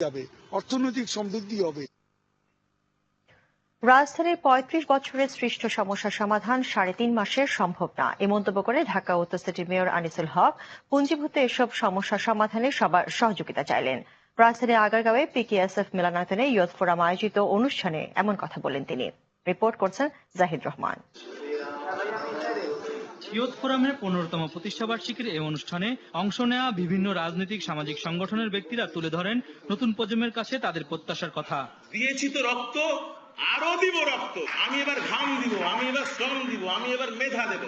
যাবে, অর্থনৈতিক সমৃদ্ধি হবে। রাজধানীর ৩৫ বছরের সৃষ্ট সমস্যা সমাধান ৩.৫ মাসে সম্ভব না, এ মন্তব্য করে ঢাকা উত্তর সিটি মেয়র আনিসুল হক পুঞ্জীভূত এসব সমস্যা সমাধানে সবার সহযোগিতা চাইলেন। রাজধানীর আগারগাঁওয়ে পিকেএসএফ মিলনায়তনে ইয়ুথ ফোরাম আয়োজিত অনুষ্ঠানে এমন কথা বলেন তিনি। রিপোর্ট করছেন জাহিদ রহমান। ইয়ুথ ফোরামের ১৫তম প্রতিষ্ঠাবার্ষিকীর এই অনুষ্ঠানে অংশ নেওয়া বিভিন্ন রাজনৈতিক সামাজিক সংগঠনের ব্যক্তিরা তুলে ধরেন নতুন প্রজন্মের কাছে তাদের প্রত্যাশার কথা। দিয়েছি তো রক্ত, আরো দিব রক্ত, আমি এবার ঘাম দিব, আমি এবার শ্রম দিব, আমি এবার মেধা দেব।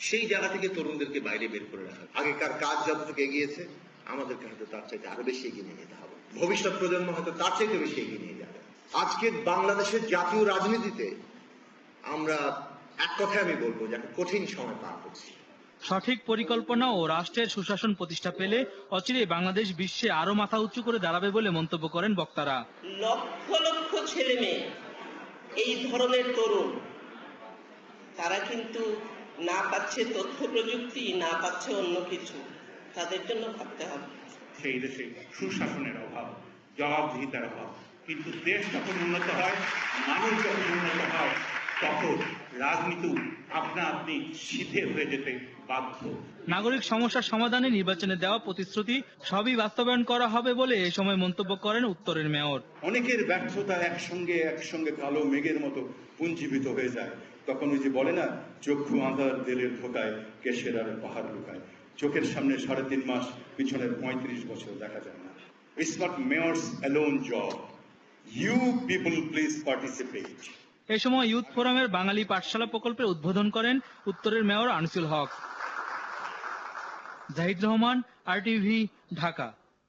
সেই জায়গা থেকে তরুণদেরকে বাইরে বের করে রাখা। আগেকার কাজ যতটুকু এগিয়েছে, আমাদেরকে হয়তো তার চাইতে আরো বেশি এগিয়ে নিয়ে যেতে হবে। ভবিষ্যৎ প্রজন্ম হয়তো তার চাইতে বেশি এগিয়ে নিয়ে যাবে। আজকে বাংলাদেশের জাতীয় রাজনীতিতে আমরা এক কথায় আমি বলবো যে একটা কঠিন সময় পার করছি। সঠিক পরিকল্পনা ও রাষ্ট্রের সুশাসন প্রতিষ্ঠা পেলে অচিরেই বাংলাদেশ বিশ্বে আরো মাথা উঁচু করে দাঁড়াবে বলে মন্তব্য করেন বক্তারা। লক্ষ লক্ষ ছেলে মেয়ে, এই ধরনের তরুণ, তারা কিন্তু না পাচ্ছে তথ্য প্রযুক্তি, না পাচ্ছে অন্য কিছু, তাদের জন্য ভাবতে হবে। সেই দেশে সুশাসনের অভাব, জবাবদিহিতার অভাব, কিন্তু দেশ যখন উন্নত হয়, মানুষ যখন উন্নত হয়, তখন রাজনীতি আপনা আপনি সিধে হয়ে যেতে বাধ্য। নাগরিক সমস্যার সমাধানে নির্বাচনে দেওয়া প্রতিশ্রুতি সবই বাস্তবায়ন করা হবে বলে এ সময় মন্তব্য করেন উত্তরের মেয়র। অনেকের ব্যর্থতা একসঙ্গে কালো মেঘের মতো পুঞ্জীভূত হয়ে যায়। তখন ওই যে বলে না, চক্ষু আঁধার দেলের ধোকায় কেশের আর পাহাড় লুকায়। চোখের সামনে ৩.৫ মাস, পিছনের ৩৫ বছর দেখা যায় না। It's not mayor's alone job. You people please participate. এ সময় ইয়ুথ ফোরামের বাঙালি পাঠশালা প্রকল্পের উদ্বোধন করেন উত্তরের মেয়র আনিসুল হক। জাহিদ রহমান, RTV, ঢাকা।